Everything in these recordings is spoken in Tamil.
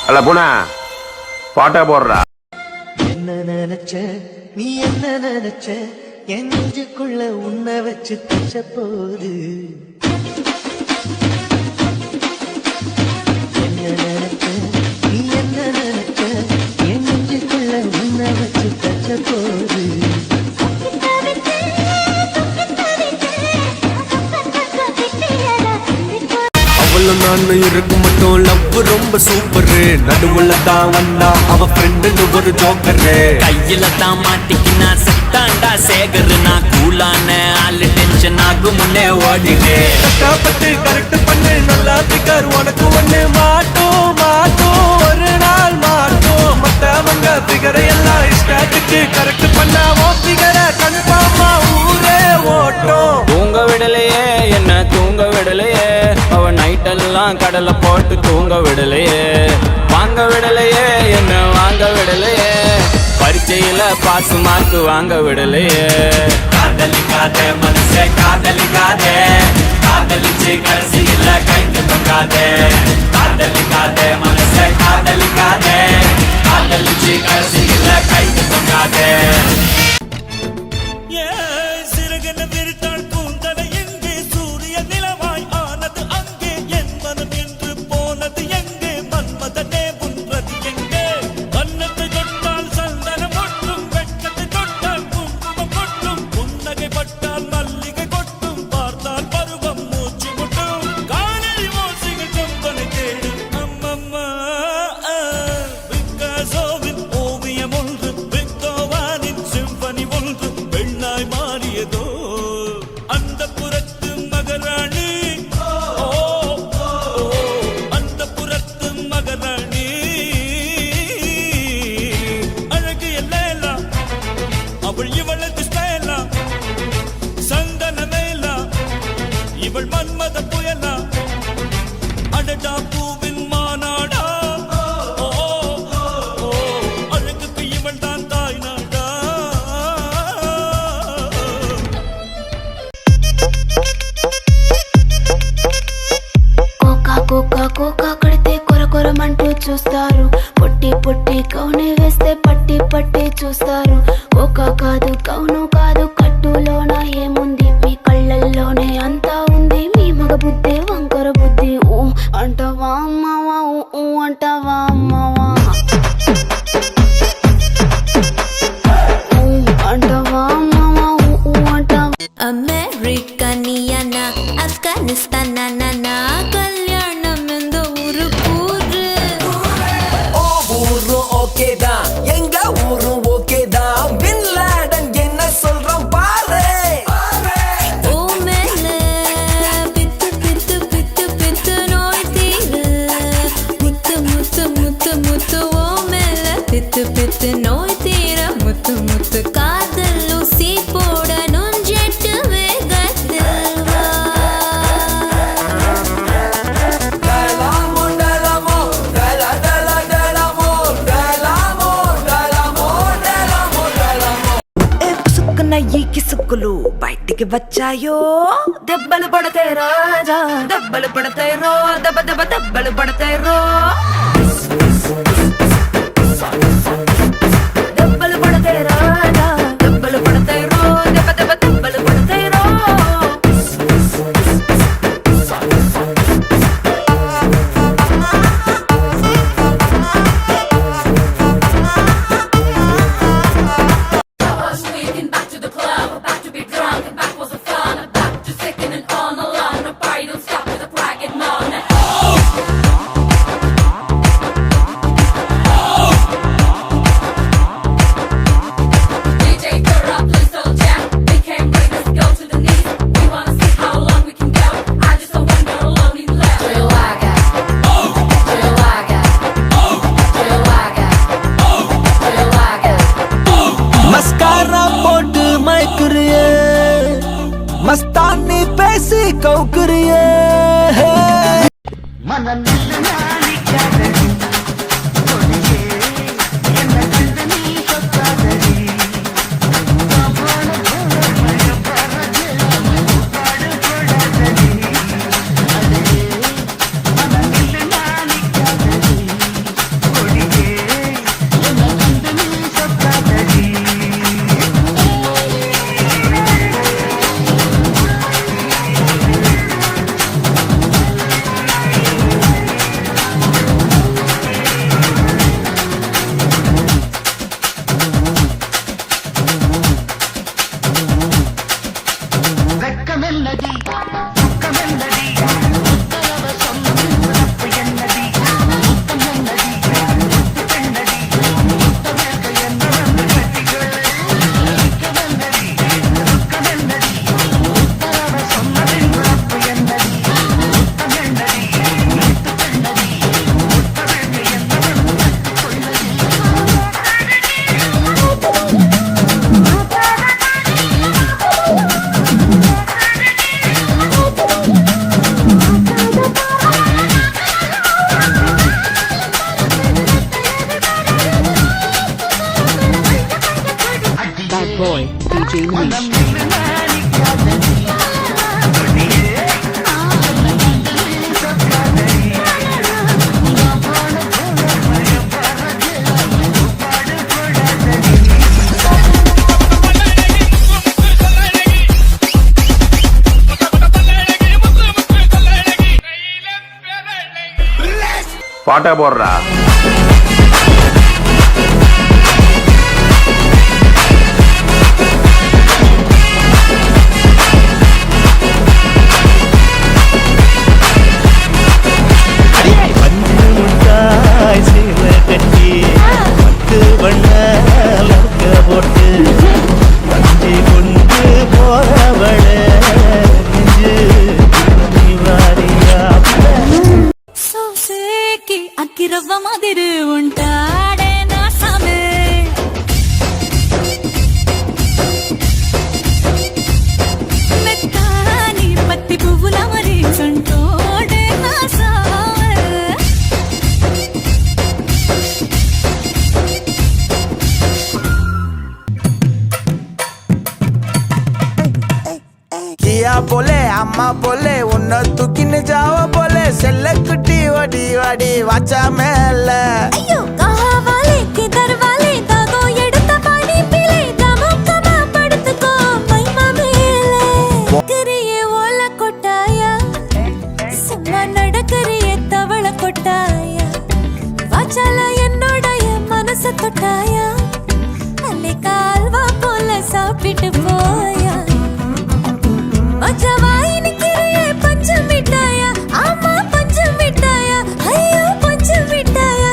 அல்ல புனா பாட்டா போடுறா. என்ன நினைச்ச நீ என்ன நினைச்ச என் நெஞ்சுக்குள்ள உன்னை வச்சு தச்ச போது என்ன நினைச்ச நீ என்ன நினைச்ச என் நெஞ்சுக்குள்ள உன்னை வச்சு தச்ச போது நான் இருக்கு மட்டும் லவ் ரொம்ப சூப்பரு நடுவுல தான் வந்தா அவ ஃப்ரெண்டுன்னு ஒரு ஜோக்கரு கையில தான் மாட்டிக்கினா செத்தாண்டா சேகரு நான் கூலான ஆளு டென்ஷன் ஆகும் முன்னே ஓடிடு கஷ்டப்பட்டு கரெக்ட் பண்ணு நல்லா பிகர் உனக்கு ஒண்ணு மாட்டோம் மாட்டோம் ஒரு நாள் மாட்டோம் மத்தவங்க பிகரை எல்லாம் இஷ்டத்துக்கு கரெக்ட் பண்ணா ஓ பிகரை கன்ஃபார்மா ஊரே ஓட்டும் தூங்க விடலையே என்ன தூங்க விடலையே அவ நைட்டெல்லாம் கடலை போட்டு தூங்க விடலையே வாங்க விடலையே என்ன வாங்க விடலையே பரீட்சையில பாஸ் மார்க் வாங்க விடலையே காதலிக்காதே மனசே காதலிக்காதே காதலிச்சு கடைசியில கைக்கு தொங்காதே காதலிக்காதே மனசே காதலிக்காதே காதலிச்சு கடைசியில கைக்கு தொங்காதே இவள் மன்மத புயலா அடடா பூவின் மாநாடா அழகுக்கு இவள் தான் தாய் நாடா కోకా కోకా కోకా కడితే కొర కొరమంటూ చూస్తారు పొట్టి పొట్టి కౌని వేస్తే పట్టి పట్టి చూస్తారు కోకా కాదు కౌను కాదు కట్టులోన ఏముంది మీ కళ్ళల్లోనే అంతా ఉంది మీ మగ బుద్ధి వంకర బుద్ధి ఊ అంటవా అమ్మవా ఊ అంటవా అమ్మవా ఊ అంటవా అమ్మవా ఊ అంటవా అమెరికనియనా ఆఫ్ఘనిస్తానా నా కళ్యాణం ఎందు ఊరు కూరు ஓ ஊரு ஓகேதா எங்க ஊரு ஓகேதா பின் லாடன் என்ன சொல்றான் பாரு ஓ மேல பித்து பித்து பித்து பித்து நோய் தீரு முத்து முத்து முத்து முத்து ஓ மேல பித்து பித்து நோய் தீர முத்து முத்து காதல் ஊசி போட நுஞ்செட்டு வேகத்தில் வா ఈ కిసుక్కులు బయటికి వచ్చాయో దెబ్బలు పడతాయి రాజా దెబ్బలు పడతాయి రో దెబ్బ దెబ్బ దెబ్బలు పడతాయి రో దెబ్బలు పడతాయి రాజా దెబ్బలు పడతాయి రో దెబ్బ దెబ్బ దెబ్బలు పడతాయి రో மஸ்தானி பேசி கௌக்குறியே மனம் நாளிக்காதடி கொடியே என்ன கண்டு நீ சொத்தாதடி boy, DJ Manish. பாட்டா போடுறா. பஞ்சு முட்டாய் சேல கட்டி பத்து வண்ண லக்க போட்டு பஞ்சை கொண்டு போறவள நெஞ்சு நீ வாரியா సోసేకి అక్కిరవ్వ మాదిరి ఉంటాడే నా సామే మెత్తాని పత్తి పువ్వుల మరి సంటోడే నా సామే किया बोले अम्मा बोले उन्ना तुकिन जाओ बोले सेल्लकुटी वडी वडी वाचा मेल అయ్యో కావాలే కిదర్ వాలే దాగో ఎడత పాడి పిలే దమకమా పడుతుకో మైమా మేలే కరియే ఓల కొట్టాయా சும்மா நடக்கறியே தவள கொட்டாயா வாச்சால என்னோடைய மனச தொட்டாயா அல்லே கால்வா போல சாப்பிட்டு போயா மச்சவாய் நிக்கிறியே பஞ்சம் மிட்டாயா ஆமா பஞ்சம் மிட்டாயா ஐயோ பஞ்சம் மிட்டாயா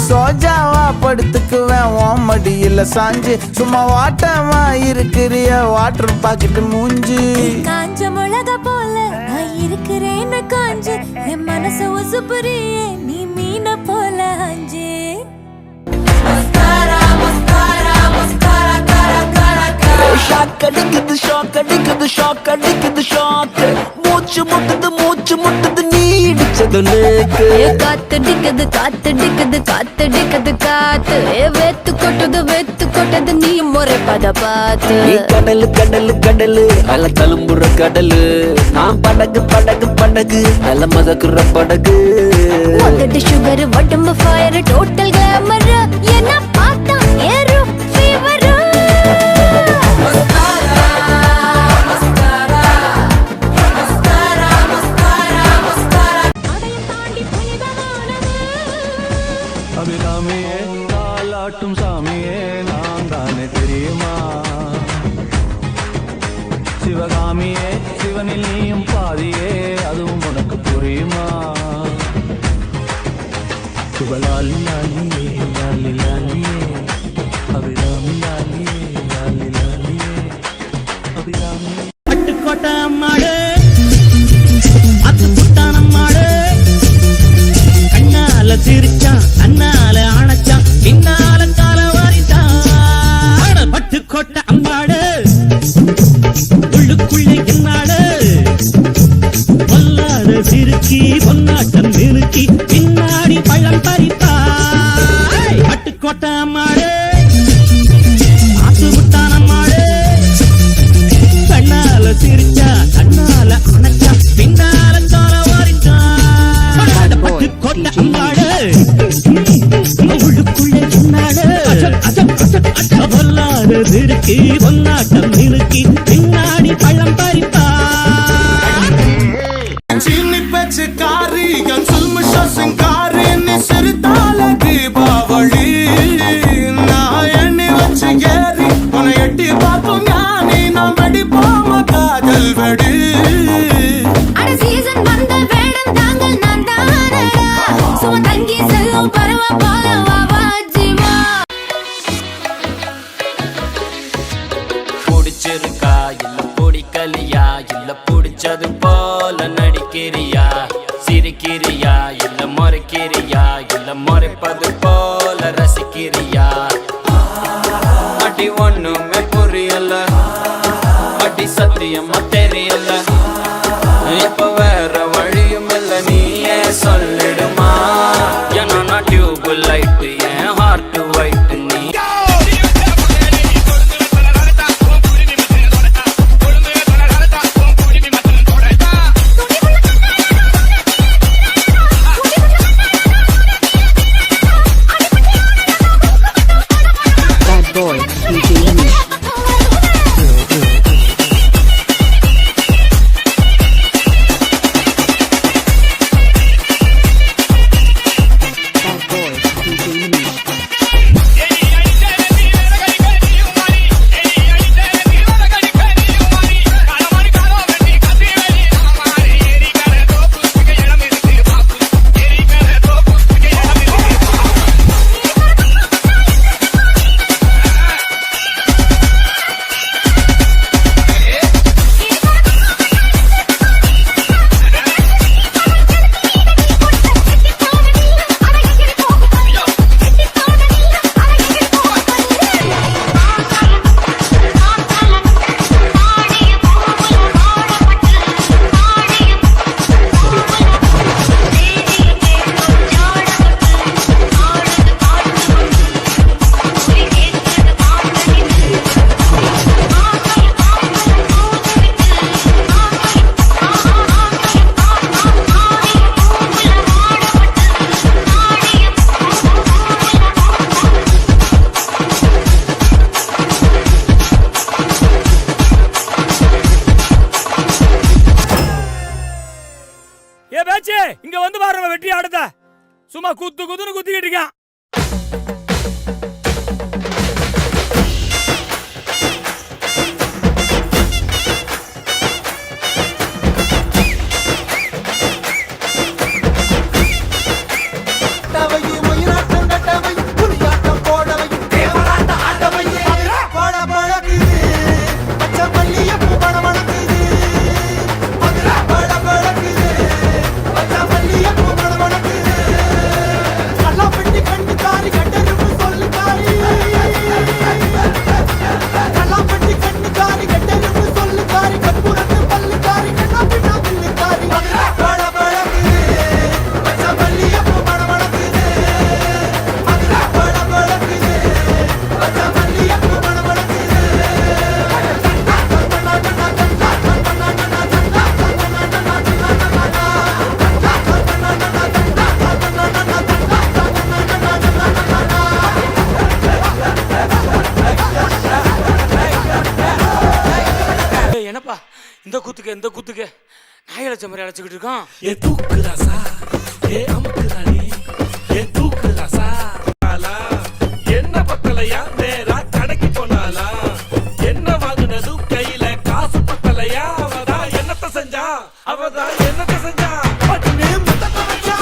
सो जावा படுத்துக்குவேன் உன் மடியில சாஞ்சு சும்மா வாட்டமா இருக்கிறிய வாட்டர் பாக்கெட் மூஞ்சி காஞ்ச மிளகா போல நான் இருக்கிறேன்னு காஞ்சு என் மனச உசுப்புறியே நீ மீன போல அஞ்சு ஷாக் அடிக்குது ஷாக் அடிக்குது ஷாக் அடிக்குது ஷாக் மூச்சு முட்டுது நீ இடிச்சது நேக்கு காத்தடிக்குது காத்தடிக்குது காத்தடிக்குது காத்து வெத்து கொட்டது நீ முறை பத பார்த்து நீ கடலு கடலு கடலு அல தழும்புற கடலு நான் படகு படகு படகு அல மதக்குற படகு உதட்டு சுகர் உடம்பு ஃபயர் டோட்டல் கிளாமர் என்ன பார்த்தா ஏறும் ஃபீவர் அபிராமியே தாலாட்டும் சாமியே நான் தானே தெரியுமா சிவகாமியே சிவனில் நீயும் பாதியே அதுவும் உனக்கு புரியுமா சிவலாலி லாலியே லாலி லாலியே அபிராமி லாலியே லாலி லாலியே அபிராமி பட்டுக்கோட்டை அம்மாடு அது புட்டானம் மாடு கண்ணால சிரிச்சான் அண்ணால அணைச்சான் பின்னால கால வாரிட்டான் பட்டுக்கோட்டை அம்மாடு உள்ளுக்குள்ளே என்னாடு பொல்லாத சிறுக்கி பொன்னாட்டம் நிறுக்கி பின்னாடி பள்ளம் பறிப்பாய் பட்டுக்கோட்டை அம்மாடு ஆத்து விட்டான் அம்மாடு கண்ணால சிரிச்சா கண்ணால அணைச்சா பின்னால கால வாரிட்டான் பட்டுக்கோட்டை அம்மாடு உள்ளுக்குள்ளே என்னாடு பொல்லாத சிறுக்கி பொன்னாட்டம் நிறுக்கி பின்னாடி பள்ளம் பறிப்பா சீனி பேச்சு காரி சுல்முஷா சிங்காரி நீ சிறுத்தால தீபாவளி நான் எண்ணி வச்சு ஏறி உன்னை எட்டி பார்க்கும் ஞானி நாம் வெடிப்போம் காதல் வெடி அட சீசன் வந்த வேடம் தாங்கள் நான் தானடா சும தங்கி செல்லும் பருவ போல வா ஜீவா பிடிச்சிருக்கா இல்ல பிடிக்கலையா இல்ல பிடிச்சது போல நடிக்கிறியா சிரிக்கிறியா இல்ல முறைக்கிறியா இல்ல முறைப்பது போல ரசிக்கிறியா அடி ஒண்ணுமே புரியல அடி சத்தியமா தெரியல இப்ப வேற வழியும் இல்ல நீயே சொல்லிடுமா ஏன்னா டியூப் லைட் என் ஹார்ட் வைட் நீ குத்து குத்துன்னு குத்திக்கிட்டு இருக்கான். என்னப்பா இந்த குத்துக்கு நாய் அழைச்ச மாதிரி அழைச்சிக்கிட்டு இருக்கான். ஏ தூக்குறாசா ஏ அமுக்குறானே ஏ தூக்குறாசா என்ன பத்தலையா நேரா கடைக்கு போனாலா என்ன வாங்குனது கையில காசு பத்தலையா அவதான் என்னத்த செஞ்சா பட்டுனே முத்தத்தை வச்சா.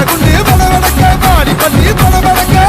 குண்டி பட வடக்க பாடி பண்ணி பட வடக்க